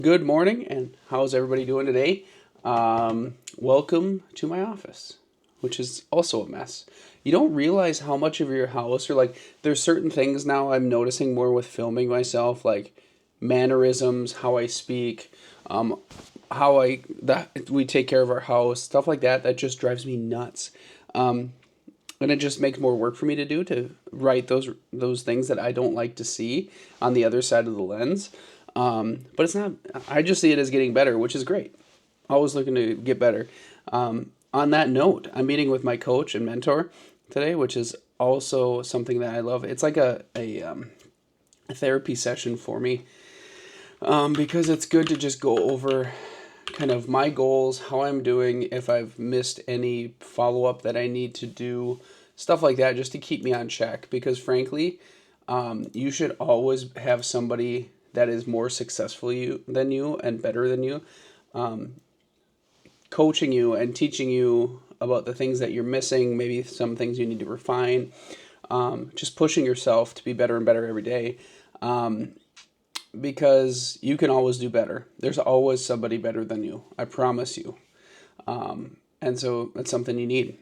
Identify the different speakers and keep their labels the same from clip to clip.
Speaker 1: Good morning, and how's everybody doing today? Welcome to my office, which is also a mess. You don't realize how much of your house, or like, there's certain things now I'm noticing more with filming myself, like mannerisms, how I speak, um, how that we take care of our house, stuff like that. That just drives me nuts. And it just makes more work for me to do to write those things that I don't like to see on the other side of the lens. But it's not. I just see it as getting better, which is great. Always looking to get better. On that note, I'm meeting with my coach and mentor today, which is also something that I love. It's like a therapy session for me, because it's good to just go over kind of my goals, how I'm doing, if I've missed any follow up that I need to do, stuff like that, just to keep me on check. Because frankly, you should always have somebody that is more successful than you and better than you, coaching you and teaching you about the things that you're missing, maybe some things you need to refine, just pushing yourself to be better and better every day. Because you can always do better. There's always somebody better than you. I promise you. And so that's something you need.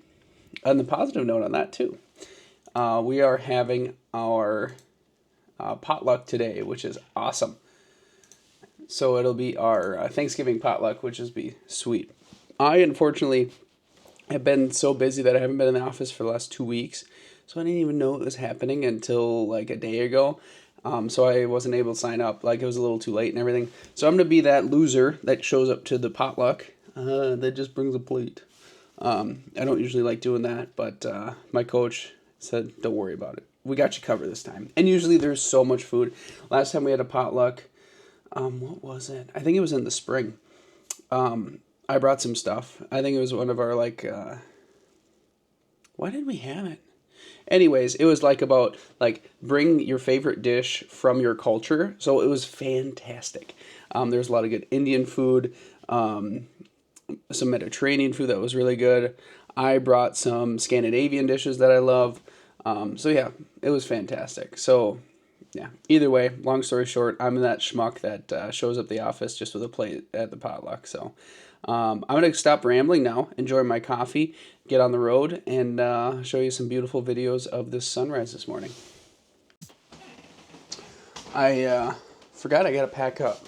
Speaker 1: On the positive note on that too, we are having our potluck today, which is awesome. So it'll be our Thanksgiving potluck, which is be sweet. I unfortunately have been so busy that I haven't been in the office for the last 2 weeks, so I didn't even know it was happening until like a day ago. So I wasn't able to sign up. Like, it was a little too late and everything. So I'm gonna be that loser that shows up to the potluck that just brings a plate. I don't usually like doing that, but my coach said, "Don't worry about it. We got you covered this time." And usually there's so much food. Last time we had a potluck, what was it? I think it was in the spring. I brought some stuff. I think it was one of our why did we have it? Anyways, it was like about like bring your favorite dish from your culture. So it was fantastic. There's a lot of good Indian food, some Mediterranean food that was really good. I brought some Scandinavian dishes that I love. So yeah, it was fantastic. So yeah, either way, long story short, I'm that schmuck that shows up at the office just with a plate at the potluck. So I'm going to stop rambling now, enjoy my coffee, get on the road, and show you some beautiful videos of this sunrise this morning. I forgot I got to pack up.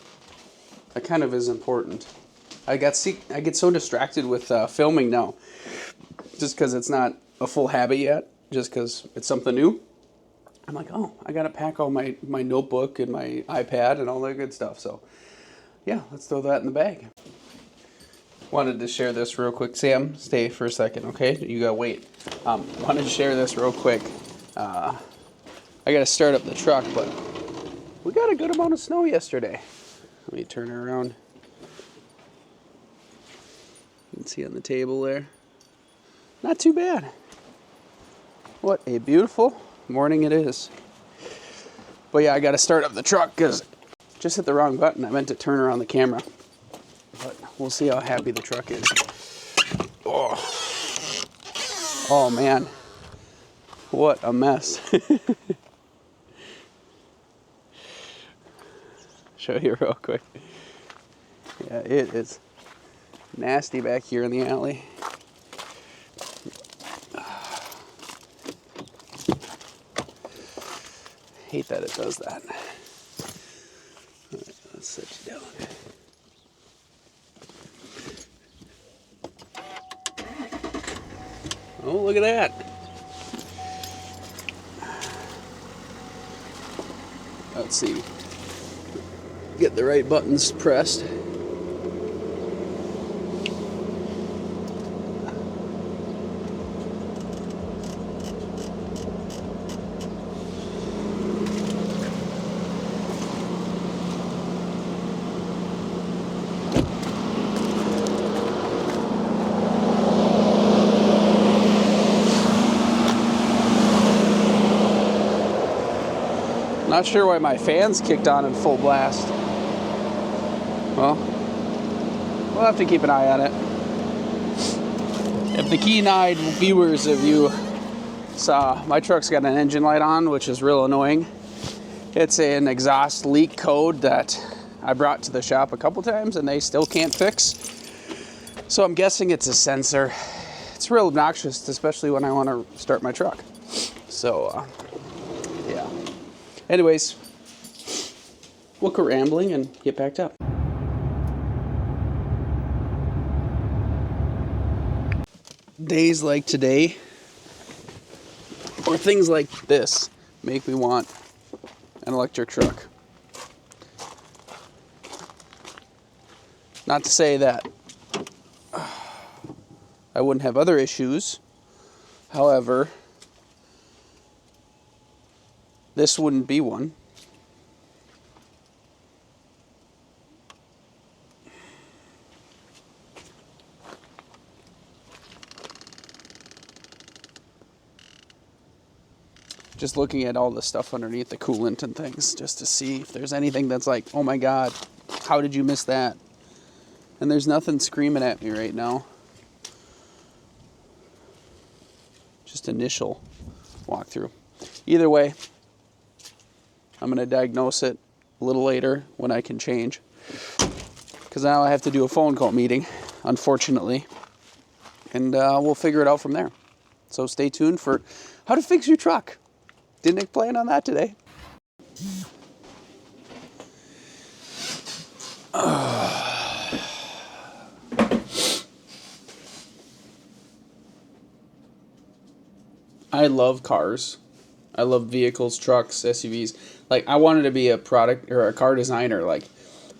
Speaker 1: That kind of is important. I get so distracted with filming now, just because it's not a full habit yet, just because it's something new. I'm like, oh, I got to pack all my notebook and my iPad and all that good stuff. So yeah, let's throw that in the bag. Wanted to share this real quick. Sam, stay for a second, okay? You gotta wait. Wanted to share this real quick. I gotta start up the truck, but we got a good amount of snow yesterday. Let me turn it around. You can see on the table there. Not too bad. What a beautiful morning it is. But yeah, I gotta start up the truck because just hit the wrong button. I meant to turn around the camera. But we'll see how happy the truck is. Oh man, what a mess. Show you real quick. Yeah, it is nasty back here in the alley. Hate that it does that. All right, let's set you down. Oh, look at that. Let's see. Get the right buttons pressed. Not sure why my fan's kicked on in full blast. Well, we'll have to keep an eye on it. If the keen-eyed viewers of you saw, my truck's got an engine light on, which is real annoying. It's an exhaust leak code that I brought to the shop a couple times and they still can't fix. So I'm guessing it's a sensor. It's real obnoxious, especially when I want to start my truck. So, yeah. Anyways, we'll quit rambling and get backed up. Days like today, or things like this, make me want an electric truck. Not to say that I wouldn't have other issues. However, this wouldn't be one. Just looking at all the stuff underneath the coolant and things, just to see if there's anything that's like, oh my God, how did you miss that? And there's nothing screaming at me right now. Just initial walkthrough. Either way, I'm going to diagnose it a little later when I can change. Because now I have to do a phone call meeting, unfortunately. And we'll figure it out from there. So stay tuned for how to fix your truck. Didn't plan on that today. I love cars. I love vehicles, trucks, SUVs. Like, I wanted to be a product or a car designer. Like,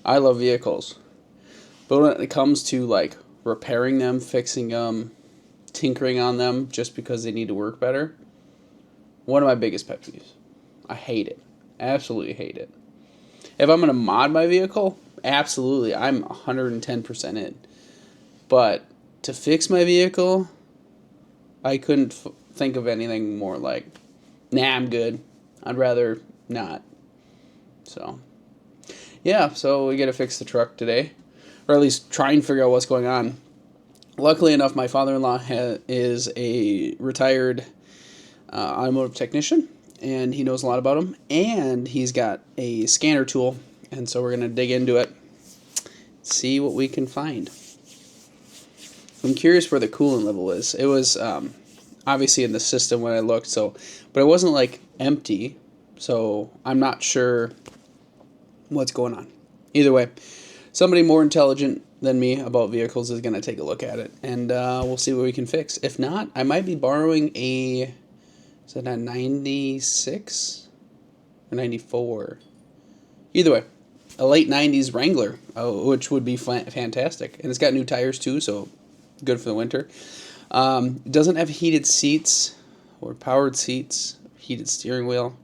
Speaker 1: I love vehicles. But when it comes to, like, repairing them, fixing them, tinkering on them just because they need to work better, one of my biggest pet peeves. I hate it. Absolutely hate it. If I'm going to mod my vehicle, absolutely, I'm 110% in. But to fix my vehicle, I couldn't think of anything more like, nah, I'm good. I'd rather not. So, yeah, so we got to fix the truck today. Or at least try and figure out what's going on. Luckily enough, my father-in-law is a retired automotive technician, and he knows a lot about them. And he's got a scanner tool, and so we're going to dig into it, see what we can find. I'm curious where the coolant level is. It was obviously in the system when I looked, so, but it wasn't like empty, so I'm not sure what's going on. Either way, somebody more intelligent than me about vehicles is going to take a look at it, and we'll see what we can fix. If not, I might be borrowing a, is it a 96 or 94? Either way, a late 90s Wrangler, which would be fantastic. And it's got new tires too, so good for the winter. It doesn't have heated seats or powered seats, heated steering wheel.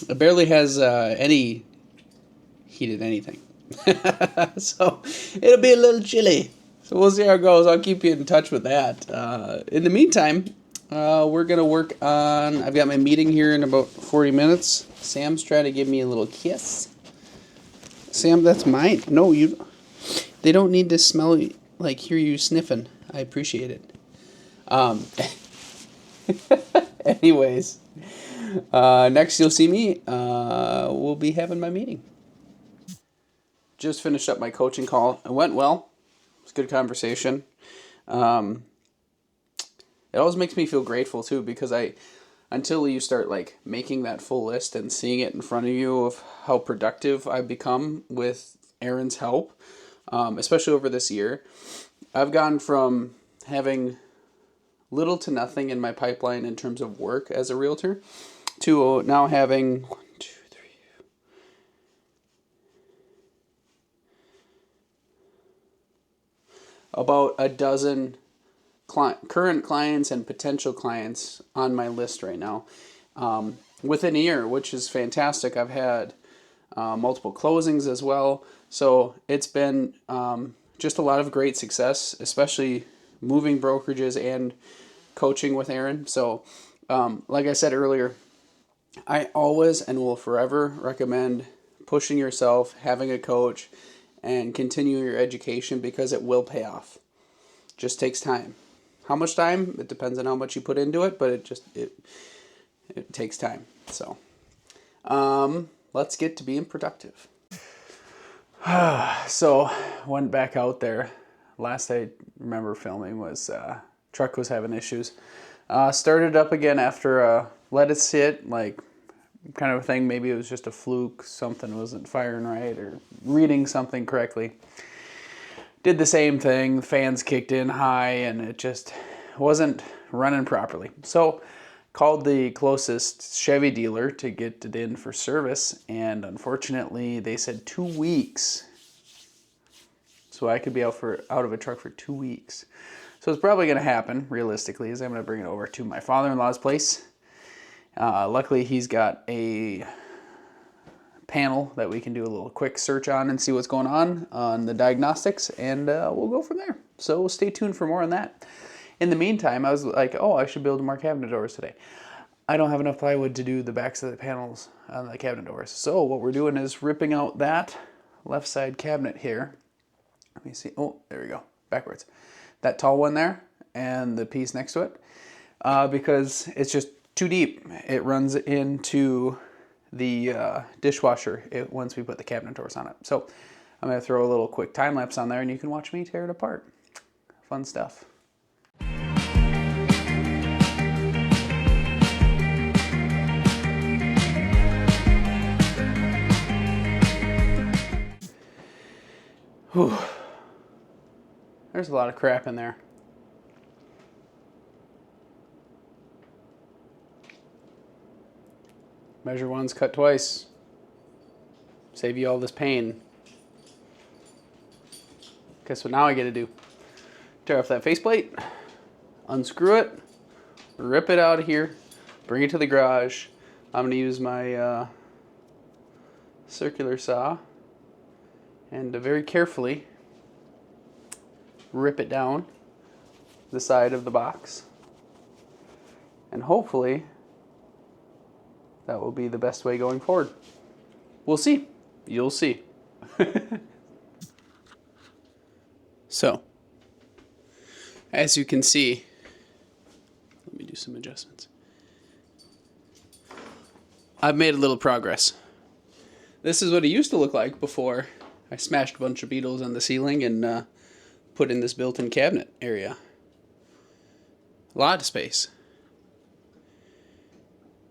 Speaker 1: It barely has any heated anything. So it'll be a little chilly. So we'll see how it goes. I'll keep you in touch with that. In the meantime, we're going to work on, I've got my meeting here in about 40 minutes. Sam's trying to give me a little kiss. Sam, that's mine. No, they don't need to smell, like, hear you sniffing. I appreciate it. Anyways, next you'll see me. We'll be having my meeting. Just finished up my coaching call. It went well. It was a good conversation. It always makes me feel grateful too, because until you start like making that full list and seeing it in front of you of how productive I've become with Aaron's help, especially over this year, I've gone from having little to nothing in my pipeline in terms of work as a realtor to now having about a dozen current clients and potential clients on my list right now within a year, which is fantastic. I've had multiple closings as well. So it's been just a lot of great success, especially moving brokerages and coaching with Aaron. So like I said earlier, I always and will forever recommend pushing yourself, having a coach, and continuing your education, because it will pay off. Just takes time. How much time? It depends on how much you put into it, but it takes time. So let's get to being productive. So went back out there. Last I remember filming was truck was having issues. Started up again after let it sit, like kind of a thing. Maybe it was just a fluke, something wasn't firing right or reading something correctly. Did the same thing, the fans kicked in high and it just wasn't running properly. So called the closest Chevy dealer to get it in for service, and unfortunately they said 2 weeks. So I could be out of a truck for 2 weeks. So it's probably going to happen, realistically, is I'm going to bring it over to my father-in-law's place. Luckily, he's got a panel that we can do a little quick search on and see what's going on the diagnostics, and we'll go from there. So stay tuned for more on that. In the meantime, I was like, oh, I should build more cabinet doors today. I don't have enough plywood to do the backs of the panels on the cabinet doors. So what we're doing is ripping out that left side cabinet here. Let me see. Oh, there we go. Backwards. That tall one there and the piece next to it, because it's just too deep. It runs into the dishwasher once we put the cabinet doors on it. So I'm going to throw a little quick time lapse on there and you can watch me tear it apart. Fun stuff. Whew. There's a lot of crap in there. Measure once, cut twice. Save you all this pain. Guess what now I get to do? Tear off that faceplate, unscrew it, rip it out of here, bring it to the garage. I'm going to use my circular saw and very carefully rip it down the side of the box. And hopefully that will be the best way going forward. We'll see. You'll see. So, as you can see, let me do some adjustments. I've made a little progress. This is what it used to look like before I smashed a bunch of beetles on the ceiling and put in this built-in cabinet area. A lot of space.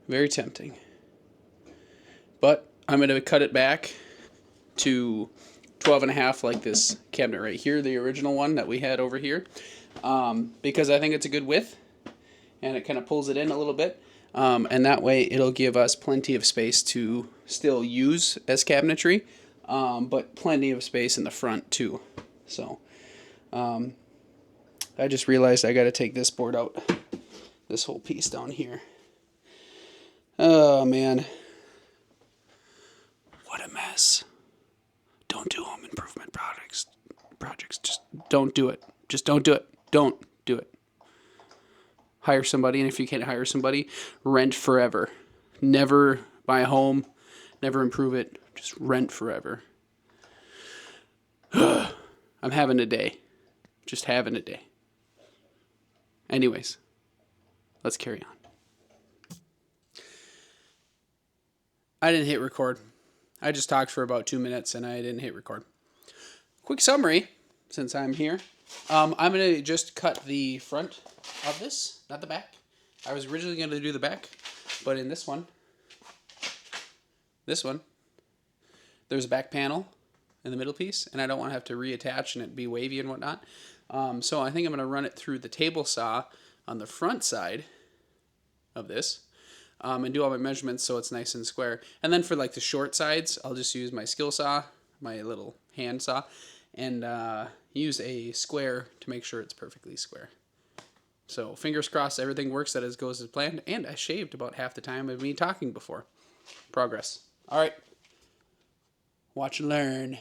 Speaker 1: Very tempting. But I'm going to cut it back to 12.5 like this cabinet right here, the original one that we had over here, because I think it's a good width and it kind of pulls it in a little bit, and that way it'll give us plenty of space to still use as cabinetry, but plenty of space in the front too. So I just realized I got to take this board out, this whole piece down here. Oh man, what a mess. Don't do home improvement projects. Just don't do it. Just don't do it. Don't do it. Hire somebody, and if you can't hire somebody, rent forever. Never buy a home. Never improve it. Just rent forever. I'm having a day. Just having a day. Anyways, let's carry on. I didn't hit record. I just talked for about 2 minutes and I didn't hit record. Quick summary, since I'm here. I'm going to just cut the front of this, not the back. I was originally going to do the back, but in this one, there's a back panel in the middle piece, and I don't want to have to reattach and it be wavy and whatnot. So I think I'm going to run it through the table saw on the front side of this. And do all my measurements so it's nice and square. And then for like the short sides, I'll just use my skill saw, my little hand saw, and use a square to make sure it's perfectly square. So fingers crossed everything works as goes as planned, and I shaved about half the time of me talking before. Progress. All right. Watch and learn.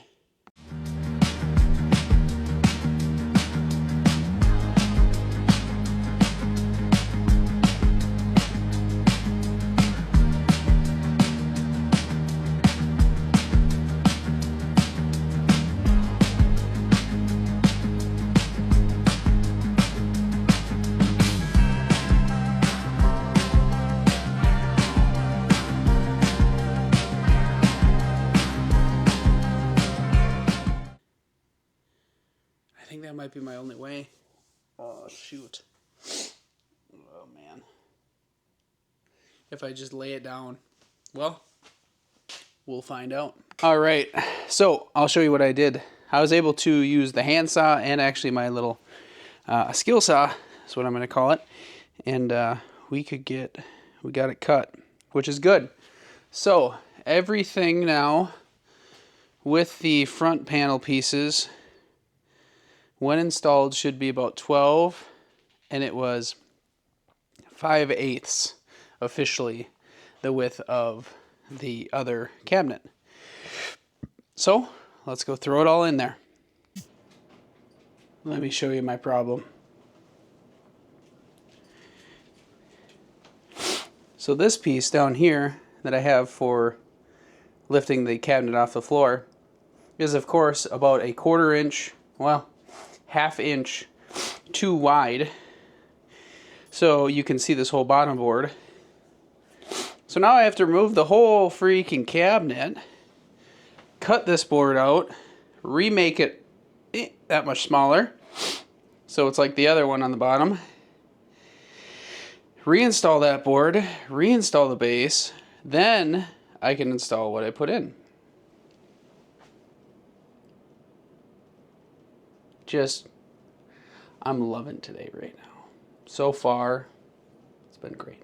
Speaker 1: think that might be my only way. Oh, shoot. Oh, man. If I just lay it down. Well, we'll find out. All right. So I'll show you what I did. I was able to use the handsaw and actually my little skill saw, is what I'm going to call it. And we got it cut, which is good. So everything now with the front panel pieces, when installed, should be about 12, and it was 5/8 officially the width of the other cabinet. So let's go throw it all in there. Let me show you my problem. So this piece down here that I have for lifting the cabinet off the floor is of course about a 1/4 inch, well, 1/2 inch too wide. So you can see this whole bottom board. So now I have to remove the whole freaking cabinet, cut this board out, remake it that much smaller, so it's like the other one on the bottom. Reinstall that board, reinstall the base, then I can install what I put in. I'm loving today right now. So far, it's been great.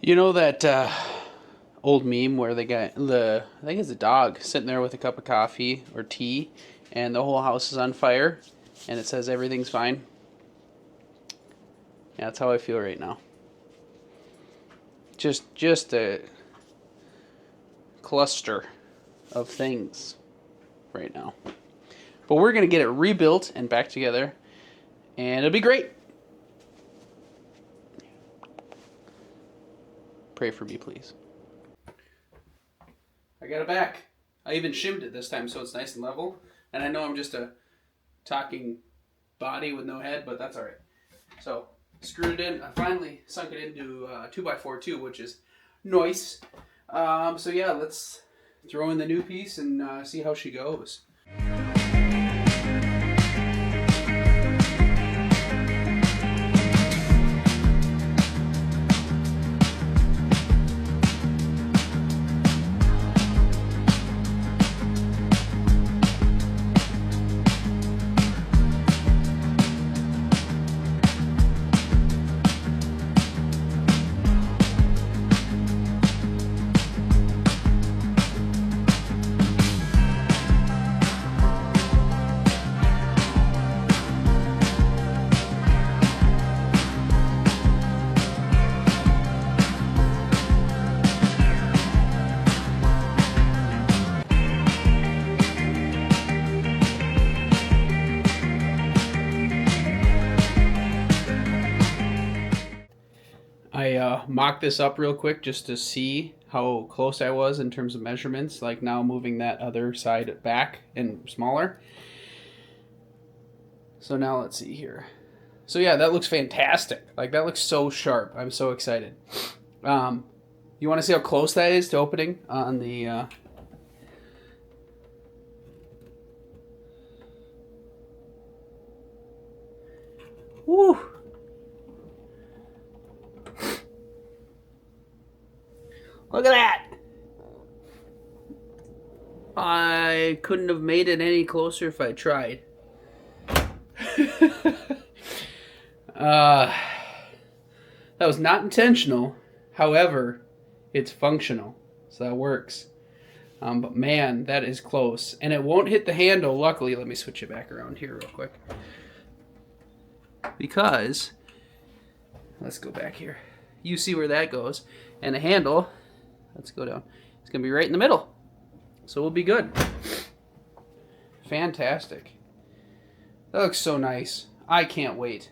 Speaker 1: You know that old meme where I think it's a dog sitting there with a cup of coffee or tea and the whole house is on fire and it says everything's fine? Yeah, that's how I feel right now. Just a cluster of things right now. But we're going to get it rebuilt and back together and it'll be great. Pray for me, please. I got it back. I even shimmed it this time so it's nice and level. And I know I'm just a talking body with no head, but that's all right. So, screwed it in. I finally sunk it into 2x4 too, which is nice. So yeah, let's throw in the new piece and see how she goes. I mocked this up real quick just to see how close I was in terms of measurements, like now moving that other side back and smaller. So now let's see here. So yeah, that looks fantastic. Like that looks so sharp. I'm so excited. You want to see how close that is to opening on the woo! Look at that! I couldn't have made it any closer if I tried. That was not intentional. However, it's functional. So that works. But man, that is close. And it won't hit the handle, luckily. Let me switch it back around here real quick. Because, let's go back here. You see where that goes. And the handle, let's go down. It's going to be right in the middle. So we'll be good. Fantastic. That looks so nice. I can't wait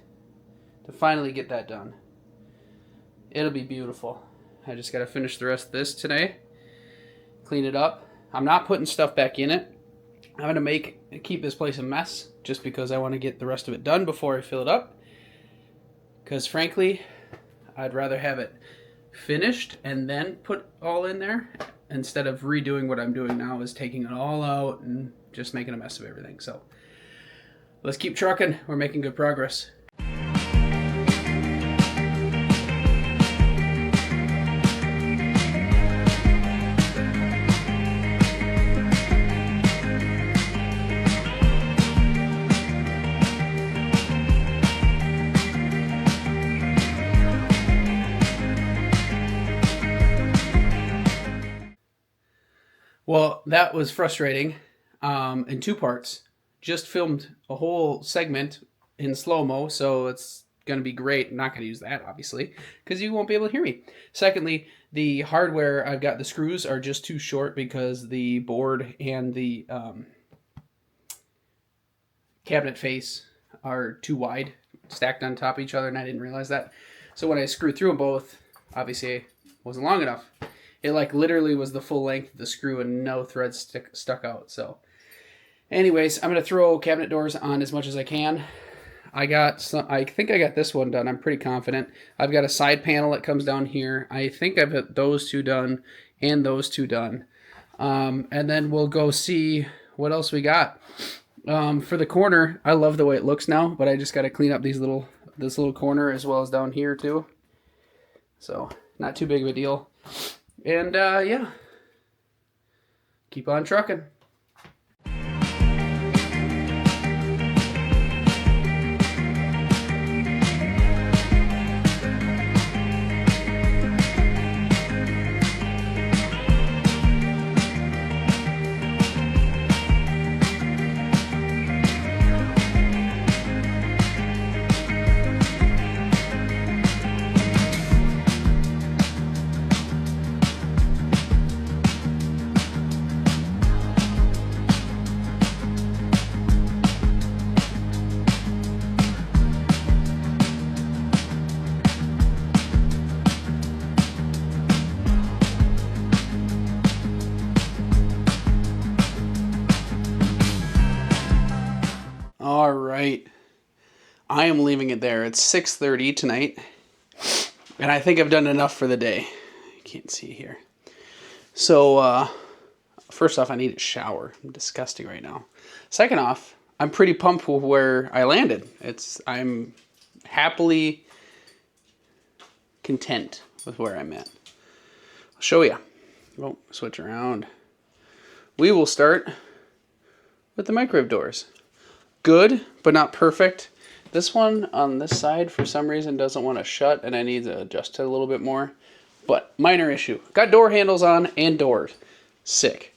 Speaker 1: to finally get that done. It'll be beautiful. I just got to finish the rest of this today. Clean it up. I'm not putting stuff back in it. I'm going to keep this place a mess just because I want to get the rest of it done before I fill it up. Because frankly, I'd rather have it finished and then put all in there instead of redoing what I'm doing now, is taking it all out and just making a mess of everything. So let's keep trucking. We're making good progress. Well, that was frustrating in two parts. Just filmed a whole segment in slow-mo, so it's going to be great. I'm not going to use that, obviously, because you won't be able to hear me. Secondly, the hardware, I've got the screws are just too short because the board and the cabinet face are too wide, stacked on top of each other, and I didn't realize that. So when I screwed through them both, obviously it wasn't long enough. It like literally was the full length of the screw and no threads stuck out. So anyways, I'm going to throw cabinet doors on as much as I can. I think I got this one done. I'm pretty confident. I've got a side panel that comes down here. I think I've got those two done and those two done. And then we'll go see what else we got. For the corner, I love the way it looks now, but I just got to clean up this little corner as well as down here too. So not too big of a deal. And, yeah, keep on trucking. All right, I am leaving it there. It's 6:30 tonight, and I think I've done enough for the day. You can't see here. So, first off, I need a shower. I'm disgusting right now. Second off, I'm pretty pumped with where I landed. I'm happily content with where I'm at. I'll show you. Oh, switch around. We will start with the microwave doors. Good, but not perfect. This one on this side, for some reason, doesn't want to shut, and I need to adjust it a little bit more. But minor issue. Got door handles on and doors. Sick.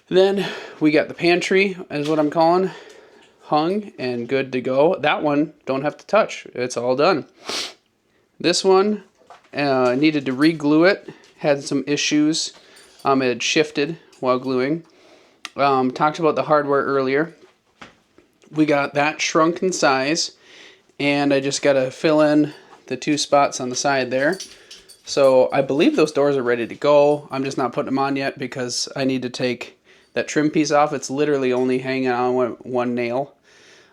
Speaker 1: Then we got the pantry, is what I'm calling, hung and good to go. That one, don't have to touch. It's all done. This one, needed to re-glue it. Had some issues. It had shifted while gluing. Talked about the hardware earlier. We got that shrunk in size, and I just got to fill in the two spots on the side there. So I believe those doors are ready to go. I'm just not putting them on yet because I need to take that trim piece off. It's literally only hanging on one nail,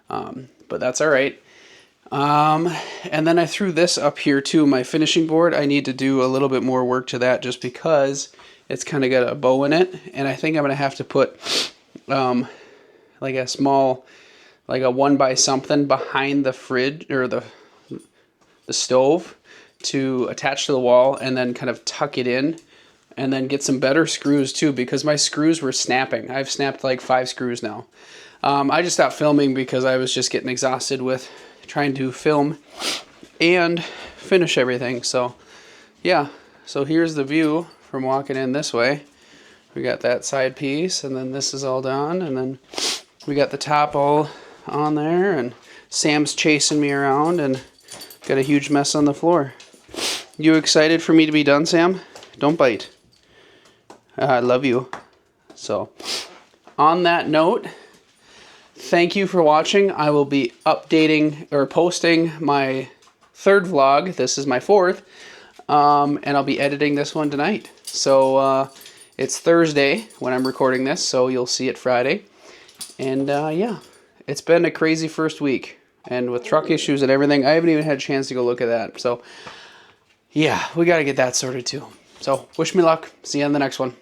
Speaker 1: but that's all right. And then I threw this up here too, my finishing board. I need to do a little bit more work to that just because it's kind of got a bow in it, and I think I'm going to have to put like a small, like a 1x something behind the fridge or the stove to attach to the wall, and then kind of tuck it in, and then get some better screws too, because my screws were snapping. I've snapped like 5 screws now. I just stopped filming because I was just getting exhausted with trying to film and finish everything. So yeah, so here's the view from walking in this way. We got that side piece, and then this is all done, and then we got the top all on there, and Sam's chasing me around and got a huge mess on the floor. You excited for me to be done, Sam? Don't bite. I love you. So on that note, thank you for watching. I will be updating or posting my third vlog. This is my fourth. And I'll be editing this one tonight. So it's Thursday when I'm recording this, so you'll see it Friday. And yeah, it's been a crazy first week. And with truck issues and everything, I haven't even had a chance to go look at that. So yeah, we got to get that sorted too. So wish me luck. See you on the next one.